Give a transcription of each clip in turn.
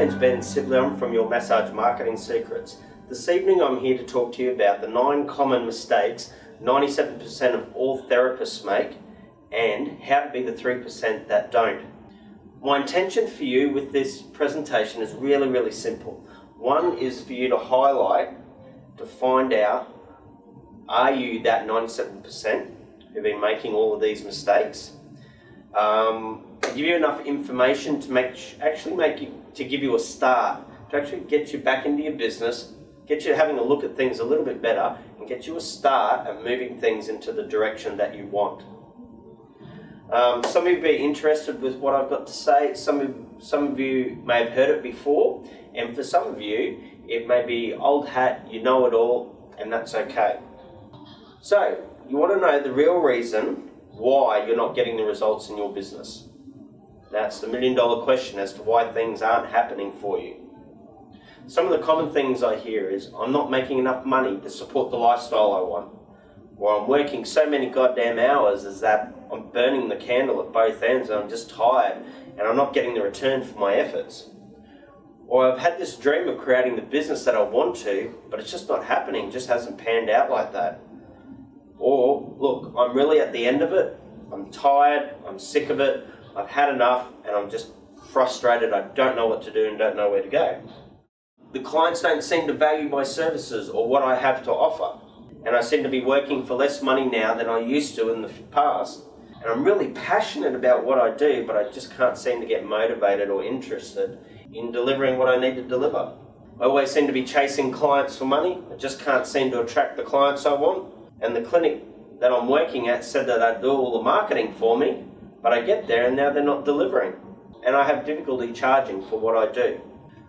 name's Ben Sibley. I'm from Your Massage Marketing Secrets. This evening I'm here to talk to you about the 9 common mistakes 97% of all therapists make and how to be the 3% that don't. My intention for you with this presentation is really simple. One is for you to highlight, to find out, are you that 97% who've been making all of these mistakes? Give you enough information to give you a start, to actually get you back into your business, get you having a look at things a little bit better, and get you a start at moving things into the direction that you want. Some of you may be interested with what I've got to say. Some of you may have heard it before, and for some of you it may be old hat, you know it all, and that's okay. So you want to know the real reason why you're not getting the results in your business. That's the $1,000,000 question as to why things aren't happening for you. Some of the common things I hear is, I'm not making enough money to support the lifestyle I want. Or I'm working so many goddamn hours is that I'm burning the candle at both ends and I'm just tired and I'm not getting the return for my efforts. Or I've had this dream of creating the business that I want to, but it's just not happening, it just hasn't panned out like that. Or, look, I'm really at the end of it, I'm tired, I'm sick of it, I've had enough, and I'm just frustrated, I don't know what to do and don't know where to go. The clients don't seem to value my services or what I have to offer, and I seem to be working for less money now than I used to in the past, and I'm really passionate about what I do, but I just can't seem to get motivated or interested in delivering what I need to deliver. I always seem to be chasing clients for money, I just can't seem to attract the clients I want, and the clinic that I'm working at said that they'd do all the marketing for me, but I get there and now they're not delivering, and I have difficulty charging for what I do.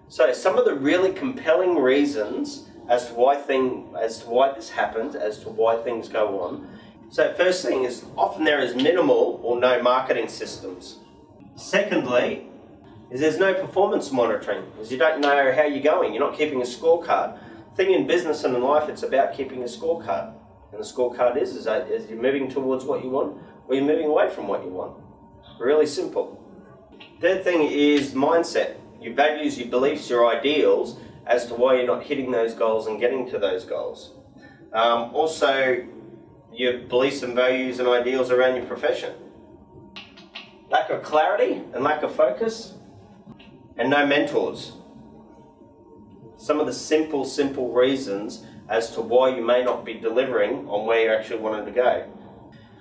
So some of the really compelling reasons as to why this happens, as to why things go on. So first thing is, often there is minimal or no marketing systems. Secondly, is there's no performance monitoring, because you don't know how you're going, you're not keeping a scorecard. The thing in business and in life, it's about keeping a scorecard. And the scorecard is you're moving towards what you want, or you're moving away from what you want. Really simple. Third thing is mindset. Your values, your beliefs, your ideals as to why you're not hitting those goals and getting to those goals. Also, your beliefs and values and ideals around your profession. Lack of clarity and lack of focus, and no mentors. Some of the simple reasons as to why you may not be delivering on where you're actually wanting to go.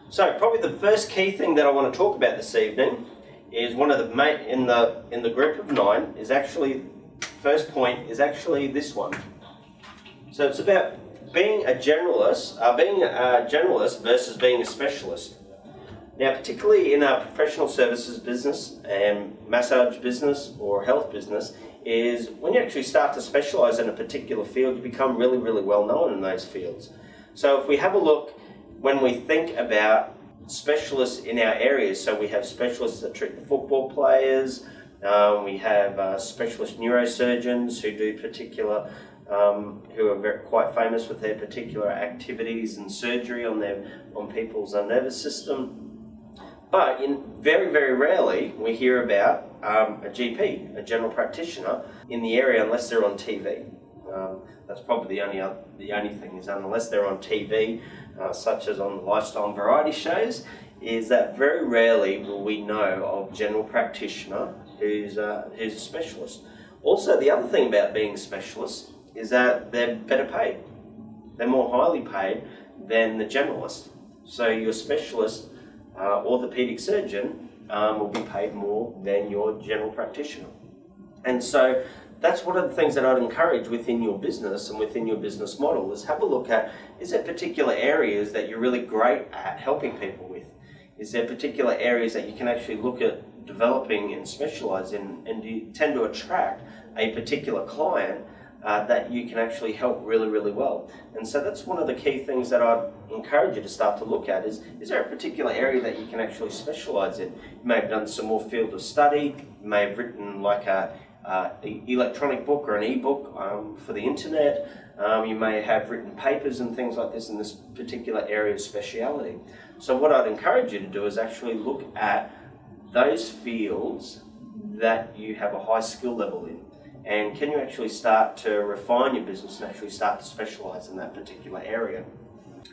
So probably the first key thing that I want to talk about this evening is one of the in the group of 9 is actually, first point is actually this one. So it's about being a generalist versus being a specialist. Now, particularly in our professional services business and massage business or health business, is when you actually start to specialize in a particular field, you become really well known in those fields. So if we have a look, when we think about specialists in our areas, so we have specialists that treat the football players, we have specialist neurosurgeons who do particular, who are quite famous with their particular activities and surgery on people's nervous system. But very rarely we hear about a GP, a general practitioner, in the area unless they're on TV. That's probably the only thing is, unless they're on TV, such as on lifestyle and variety shows, is that very rarely will we know of a general practitioner who's a specialist. Also, the other thing about being a specialist is that they're better paid. They're more highly paid than the generalist. So your specialist orthopedic surgeon will be paid more than your general practitioner. And so that's one of the things that I'd encourage within your business and within your business model, is have a look at, is there particular areas that you're really great at helping people with? Is there particular areas that you can actually look at developing and specialize in, and do you tend to attract a particular client that you can actually help really well? And so that's one of the key things that I'd encourage you to start to look at, is there a particular area that you can actually specialize in? You may have done some more field of study, you may have written like a electronic book or an e-book for the internet, you may have written papers and things like this in this particular area of speciality. So what I'd encourage you to do is actually look at those fields that you have a high skill level in, And can you actually start to refine your business and actually start to specialize in that particular area?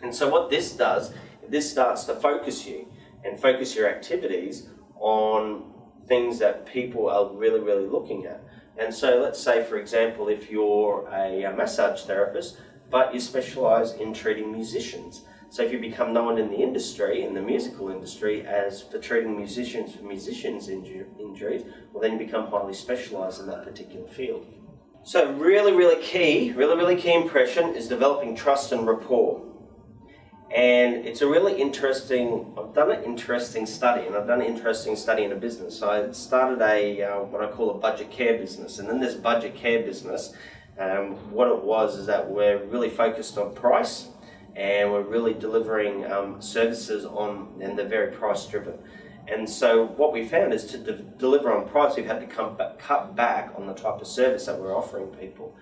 And so what this does, this starts to focus you and focus your activities on things that people are really, really looking at. And so let's say, for example, if you're a massage therapist, but you specialize in treating musicians. So if you become known in the industry, in the musical industry, as for treating musicians for musicians' injuries, well, then you become highly specialized in that particular field. So really key impression is developing trust and rapport. And it's a really interesting, I've done an interesting study, and I've done an interesting study in a business. So I started what I call a budget care business. And in this budget care business, what it was is that we're really focused on price, and we're really delivering services and they're very price driven. And so what we found is to deliver on price, we've had to cut back on the type of service that we're offering people.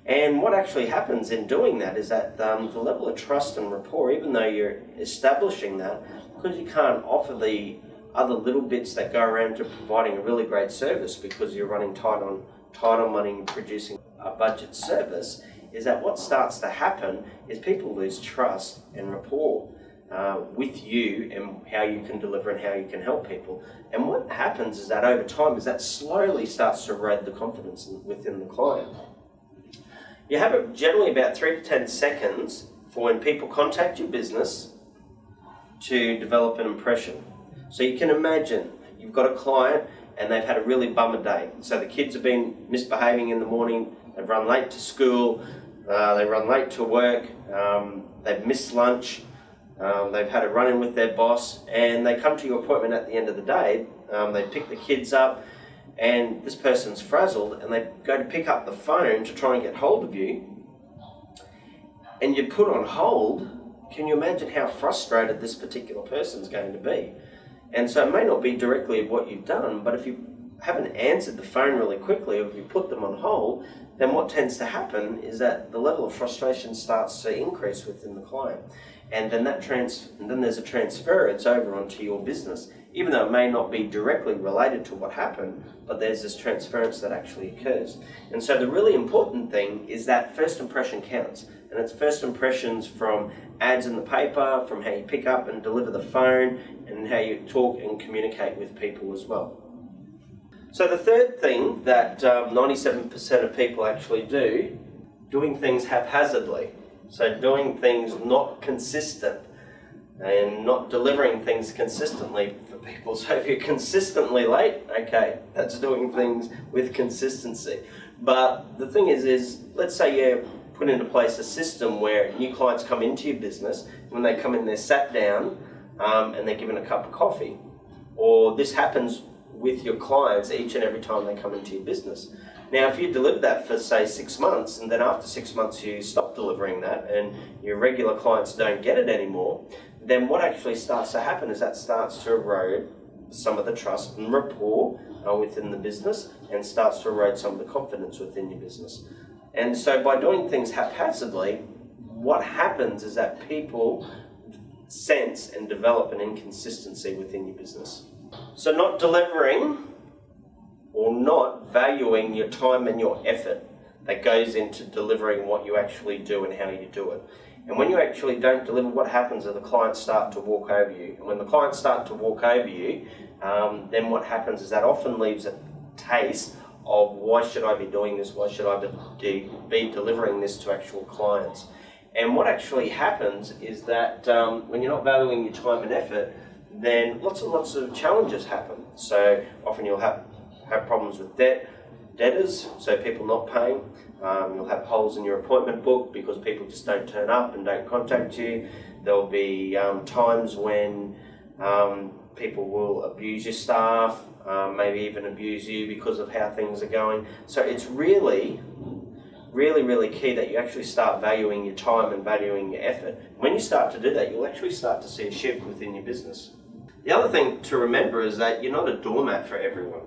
And what actually happens in doing that is that the level of trust and rapport, even though you're establishing that, because you can't offer the other little bits that go around to providing a really great service because you're running tight on money and producing a budget service, is that what starts to happen is people lose trust and rapport with you and how you can deliver and how you can help people. And what happens is that over time is that slowly starts to erode the confidence within the client. You have it generally about 3 to 10 seconds for when people contact your business to develop an impression. So you can imagine you've got a client and they've had a really bummer day. So the kids have been misbehaving in the morning, they've run late to school, they run late to work, they've missed lunch, they've had a run-in with their boss, and they come to your appointment at the end of the day, they pick the kids up, and this person's frazzled, and they go to pick up the phone to try and get hold of you, and you put on hold. Can you imagine how frustrated this particular person's going to be? And so it may not be directly what you've done, but if you haven't answered the phone really quickly, or if you put them on hold, then what tends to happen is that the level of frustration starts to increase within the client. And then then there's a transference over onto your business, even though it may not be directly related to what happened, but there's this transference that actually occurs. And so the really important thing is that first impression counts. And it's first impressions from ads in the paper, from how you pick up and deliver the phone, and how you talk and communicate with people as well. So the third thing that 97% of people actually do, doing things haphazardly. So doing things not consistent and not delivering things consistently for people. So if you're consistently late, okay, that's doing things with consistency. But the thing is let's say you put into place a system where new clients come into your business. When they come in, they're sat down and they're given a cup of coffee. Or this happens with your clients each and every time they come into your business. Now, if you deliver that for, say, 6 months, and then after 6 months you stop delivering that and your regular clients don't get it anymore, then what actually starts to happen is that starts to erode some of the trust and rapport within the business, and starts to erode some of the confidence within your business. And so by doing things haphazardly, what happens is that people sense and develop an inconsistency within your business. So not delivering or not valuing your time and your effort that goes into delivering what you actually do and how you do it. And when you actually don't deliver, what happens is the clients start to walk over you. And when the clients start to walk over you, then what happens is that often leaves a taste of, why should I be doing this? Why should I be delivering this to actual clients? And what actually happens is that when you're not valuing your time and effort, then lots and lots of challenges happen. So often you'll have problems with debtors, so people not paying. You'll have holes in your appointment book because people just don't turn up and don't contact you. There'll be times when people will abuse your staff, maybe even abuse you because of how things are going. So it's really key that you actually start valuing your time and valuing your effort. When you start to do that, you'll actually start to see a shift within your business. The other thing to remember is that you're not a doormat for everyone.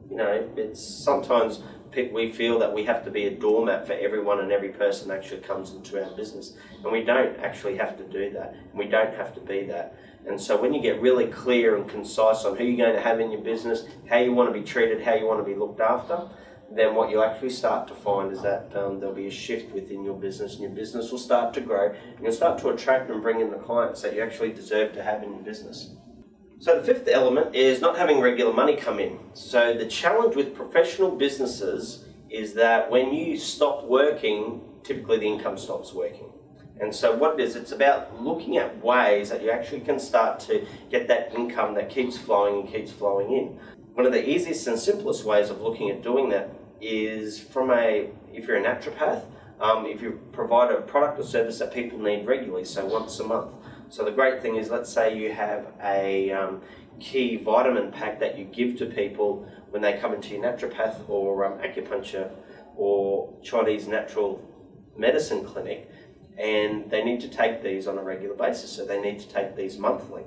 You know, it's sometimes we feel that we have to be a doormat for everyone and every person that actually comes into our business. And we don't actually have to do that. And we don't have to be that. And so when you get really clear and concise on who you're going to have in your business, how you want to be treated, how you want to be looked after, then what you'll actually start to find is that there'll be a shift within your business, and your business will start to grow, and you'll start to attract and bring in the clients that you actually deserve to have in your business. So the fifth element is not having regular money come in. So the challenge with professional businesses is that when you stop working, typically the income stops working. And so what it is, it's about looking at ways that you actually can start to get that income that keeps flowing and keeps flowing in. One of the easiest and simplest ways of looking at doing that is if you're a naturopath, if you provide a product or service that people need regularly, so once a month. So the great thing is, let's say you have a key vitamin pack that you give to people when they come into your naturopath or acupuncture or Chinese natural medicine clinic, and they need to take these on a regular basis, so they need to take these monthly.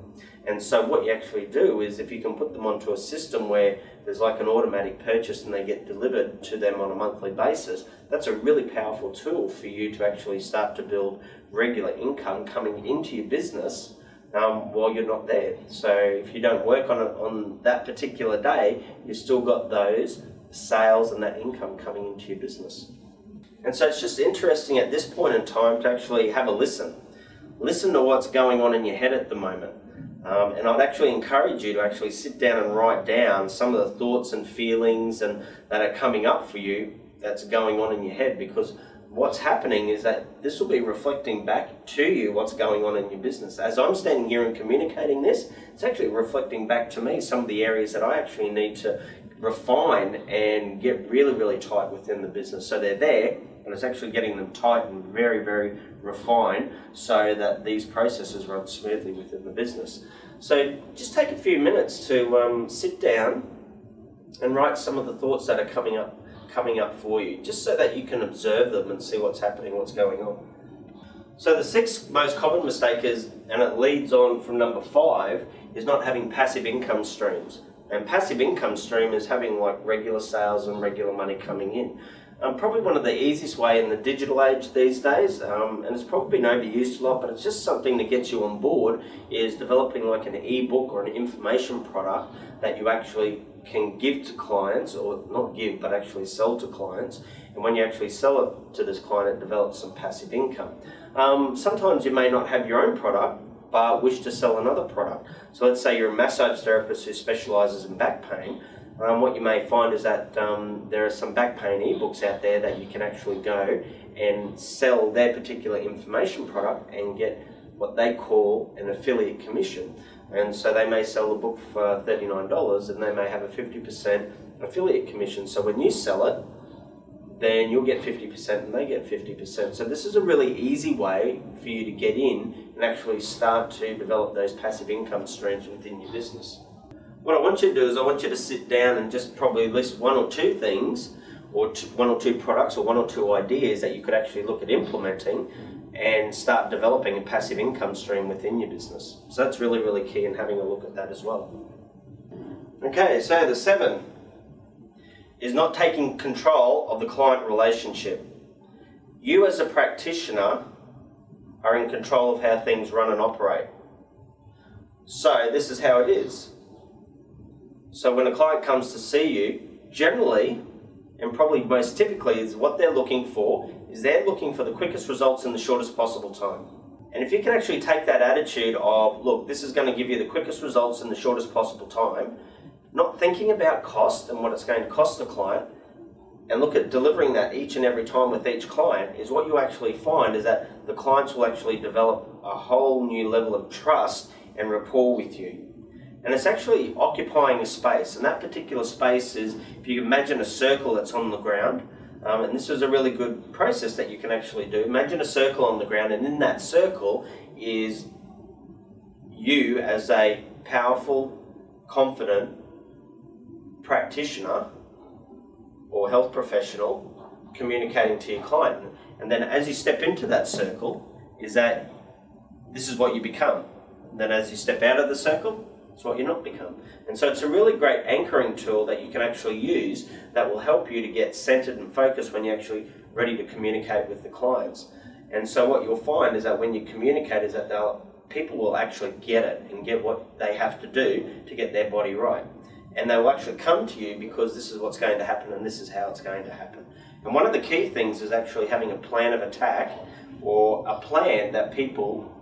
And so what you actually do is, if you can put them onto a system where there's like an automatic purchase and they get delivered to them on a monthly basis, that's a really powerful tool for you to actually start to build regular income coming into your business while you're not there. So if you don't work on that particular day, you've still got those sales and that income coming into your business. And so it's just interesting at this point in time to actually have a listen. Listen to what's going on in your head at the moment. And I'd actually encourage you to actually sit down and write down some of the thoughts and feelings that are coming up for you that's going on in your head, because what's happening is that this will be reflecting back to you what's going on in your business. As I'm standing here and communicating this, it's actually reflecting back to me some of the areas that I actually need to refine and get really, really tight within the business. So they're there, and it's actually getting them tight and very, very refined so that these processes run smoothly within the business. So just take a few minutes to sit down and write some of the thoughts that are coming up for you, just so that you can observe them and see what's happening, what's going on. So the sixth most common mistake is, and it leads on from number 5, is not having passive income streams. And passive income stream is having like regular sales and regular money coming in. Probably one of the easiest way in the digital age these days, and it's probably been overused a lot, but it's just something that gets you on board, is developing like an ebook or an information product that you actually can give to clients, or not give, but actually sell to clients. And when you actually sell it to this client, it develops some passive income. Sometimes you may not have your own product, but wish to sell another product. So let's say you're a massage therapist who specialises in back pain. What you may find is that there are some back pain ebooks out there that you can actually go and sell their particular information product and get what they call an affiliate commission. And so they may sell a book for $39 and they may have a 50% affiliate commission. So when you sell it, then you'll get 50% and they get 50%. So this is a really easy way for you to get in and actually start to develop those passive income streams within your business. What I want you to do is I want you to sit down and just probably list 1 or 2 things, or 1 or 2 products, or 1 or 2 ideas that you could actually look at implementing and start developing a passive income stream within your business. So that's really, really key in having a look at that as well. Okay, so the 7 is not taking control of the client relationship. You as a practitioner are in control of how things run and operate. So this is how it is. So when a client comes to see you, generally, and probably most typically, is what they're looking for the quickest results in the shortest possible time. And if you can actually take that attitude of, look, this is going to give you the quickest results in the shortest possible time, not thinking about cost and what it's going to cost the client, and look at delivering that each and every time with each client, is what you actually find is that the clients will actually develop a whole new level of trust and rapport with you. And it's actually occupying a space, and that particular space is, if you imagine a circle that's on the ground, and this is a really good process that you can actually do. Imagine a circle on the ground, and in that circle is you as a powerful, confident practitioner or health professional communicating to your client. And then as you step into that circle, is that this is what you become. And then as you step out of the circle, it's what you're not become. And so it's a really great anchoring tool that you can actually use that will help you to get centered and focused when you're actually ready to communicate with the clients. And so what you'll find is that when you communicate is that people will actually get it and get what they have to do to get their body right. and they will actually come to you because this is what's going to happen and this is how it's going to happen. And one of the key things is actually having a plan of attack, or a plan that people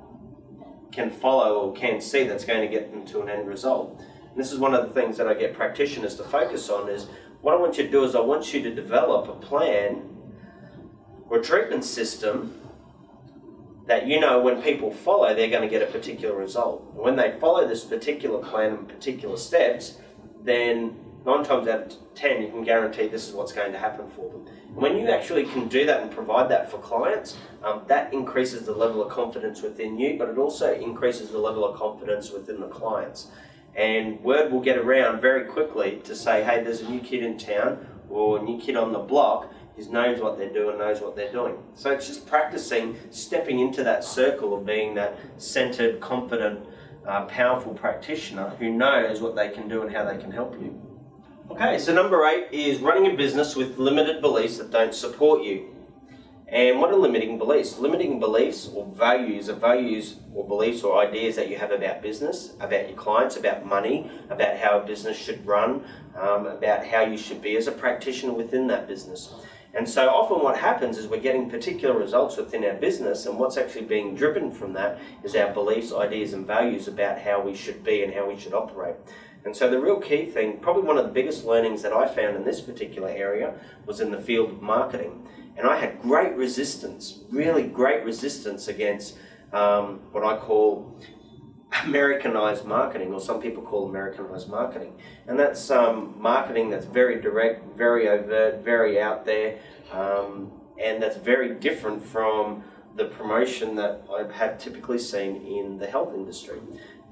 can follow or can see that's going to get them to an end result. And this is one of the things that I get practitioners to focus on, is what I want you to do is I want you to develop a plan or a treatment system that you know when people follow, they're going to get a particular result. And when they follow this particular plan and particular steps, then 9 times out of 10 you can guarantee this is what's going to happen for them. And when you actually can do that and provide that for clients, that increases the level of confidence within you, but it also increases the level of confidence within the clients. And word will get around very quickly to say, hey, there's a new kid in town or a new kid on the block who knows what they're doing, knows what they're doing. So it's just practicing stepping into that circle of being that centered, confident, powerful practitioner who knows what they can do and how they can help you. Okay, so number 8 is running a business with limited beliefs that don't support you. And what are limiting beliefs? Limiting beliefs or values or beliefs or ideas that you have about business, about your clients, about money, about how a business should run, about how you should be as a practitioner within that business. And so often what happens is we're getting particular results within our business, and what's actually being driven from that is our beliefs, ideas and values about how we should be and how we should operate. And so the real key thing, probably one of the biggest learnings that I found in this particular area, was in the field of marketing. And I had great resistance, really great resistance against what I call Americanized marketing, or some people call Americanized marketing. And that's marketing that's very direct, very overt, very out there, and that's very different from the promotion that I have typically seen in the health industry.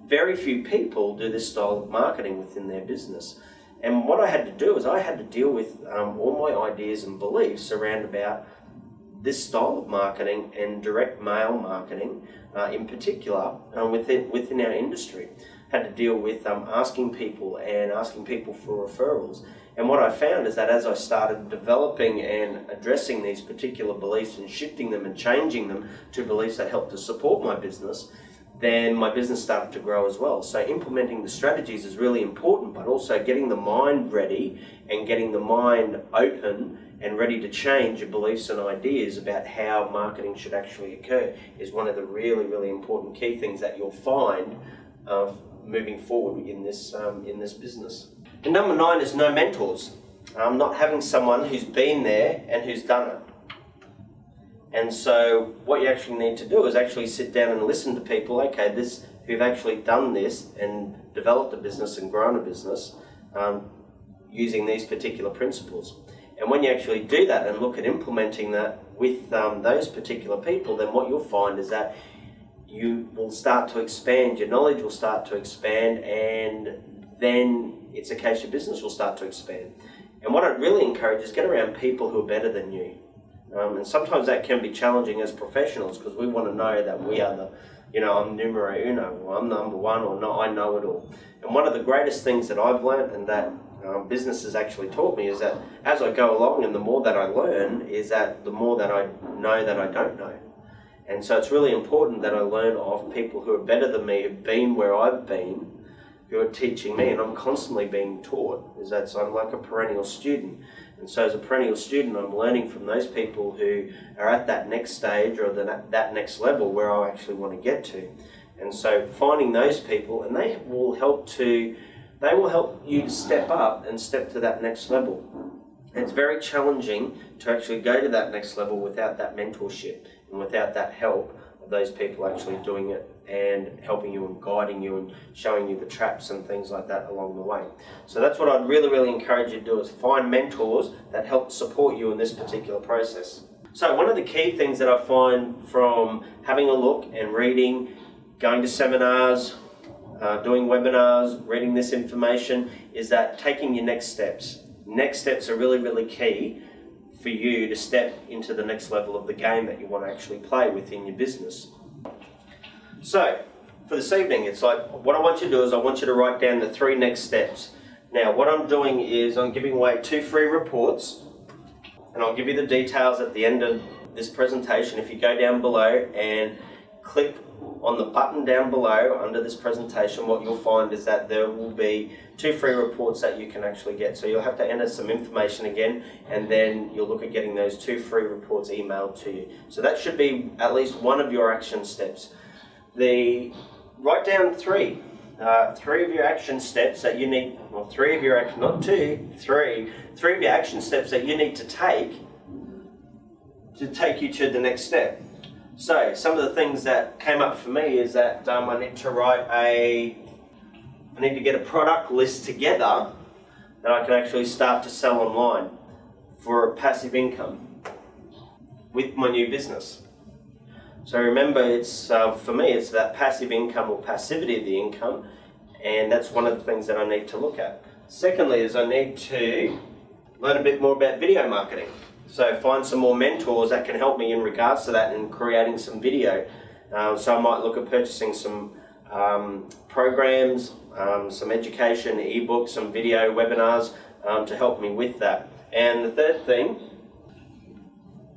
Very few people do this style of marketing within their business. And what I had to do is I had to deal with all my ideas and beliefs around about this style of marketing and direct mail marketing in particular within our industry. Had to deal with asking people for referrals. And what I found is that as I started developing and addressing these particular beliefs and shifting them and changing them to beliefs that help to support my business, then my business started to grow as well. So implementing the strategies is really important, but also getting the mind ready and getting the mind open and ready to change your beliefs and ideas about how marketing should actually occur is one of the really, really important key things that you'll find moving forward in this business. And number 9 is no mentors. Not having someone who's been there and who's done it. And so what you actually need to do is actually sit down and listen to people, okay, who've actually done this and developed a business and grown a business using these particular principles. And when you actually do that and look at implementing that with those particular people, then what you'll find is that you will start to expand, your knowledge will start to expand, and then it's a case your business will start to expand. And what I'd really encourage is get around people who are better than you. And sometimes that can be challenging as professionals because we want to know that we are I'm numero uno, or I'm number one, or no, I know it all. And one of the greatest things that I've learned and that business has actually taught me is that as I go along and the more that I learn is that the more that I know that I don't know. And so it's really important that I learn of people who are better than me, who've been where I've been, who are teaching me, and I'm constantly being taught. So I'm like a perennial student. And so as a perennial student, I'm learning from those people who are at that next stage or that next level where I actually want to get to. And so finding those people, and they will help you to step up and step to that next level. And it's very challenging to actually go to that next level without that mentorship and without that help of those people actually doing it and helping you and guiding you and showing you the traps and things like that along the way. So that's what I'd really, really encourage you to do, is find mentors that help support you in this particular process. So one of the key things that I find from having a look and reading, going to seminars, doing webinars, reading this information, is that taking your next steps. Next steps are really, really key for you to step into the next level of the game that you want to actually play within your business. So, for this evening, it's like, what I want you to do is I want you to write down the 3 next steps. Now, what I'm doing is I'm giving away 2 free reports, and I'll give you the details at the end of this presentation. If you go down below and click on the button down below under this presentation, what you'll find is that there will be 2 free reports that you can actually get. So you'll have to enter some information again, and then you'll look at getting those 2 free reports emailed to you. So that should be at least one of your action steps. Write down 3 of your action steps that you need, well, 3 of your, not 2, 3 of your action steps that you need to take you to the next step. So some of the things that came up for me is that I need to get a product list together that I can actually start to sell online for a passive income with my new business. So remember, it's for me, it's that passive income or passivity of the income, and that's one of the things that I need to look at. Secondly is I need to learn a bit more about video marketing. So find some more mentors that can help me in regards to that and creating some video. So I might look at purchasing some programs, some education, ebooks, some video webinars to help me with that. And the third thing,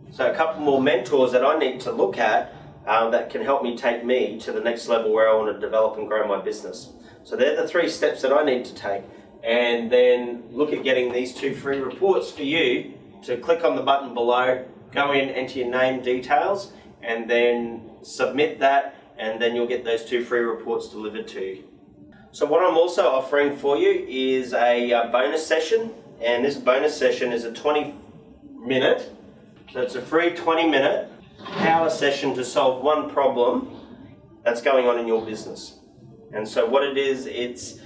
so a couple more mentors that I need to look at that can help me take me to the next level where I want to develop and grow my business. So they're the 3 steps that I need to take. And then look at getting these 2 free reports for you to click on the button below, go in, enter your name details, and then submit that, and then you'll get those 2 free reports delivered to you. So what I'm also offering for you is a bonus session, and this bonus session is a 20-minute, so it's a free 20-minute power session to solve one problem that's going on in your business. And so what it is,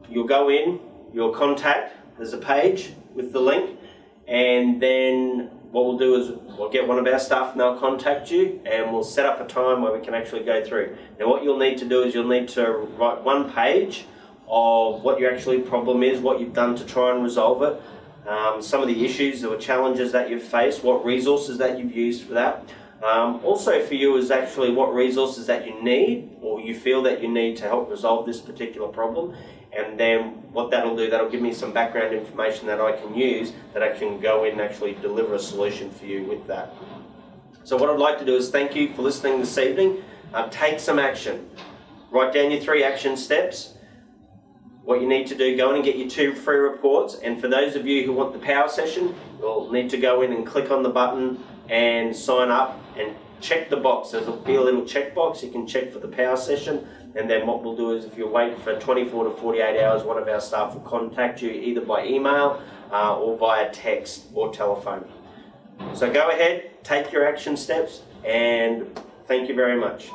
you'll go in, you'll contact, there's a page with the link, and then what we'll do is we'll get one of our staff and they'll contact you, and we'll set up a time where we can actually go through. Now what you'll need to do is you'll need to write 1 page of what your actual problem is, what you've done to try and resolve it, some of the issues or challenges that you've faced, what resources that you've used for that. Also for you is actually what resources that you need or you feel that you need to help resolve this particular problem. And then what that'll do, that'll give me some background information that I can use, that I can go in and actually deliver a solution for you with that. So what I'd like to do is thank you for listening this evening. Take some action. Write down your 3 action steps. What you need to do, go in and get your 2 free reports. And for those of you who want the power session, you'll need to go in and click on the button and sign up and check the box. There'll be a little checkbox. You can check for the power session. And then what we'll do is if you wait for 24 to 48 hours, one of our staff will contact you either by email or via text or telephone. So go ahead, take your action steps, and thank you very much.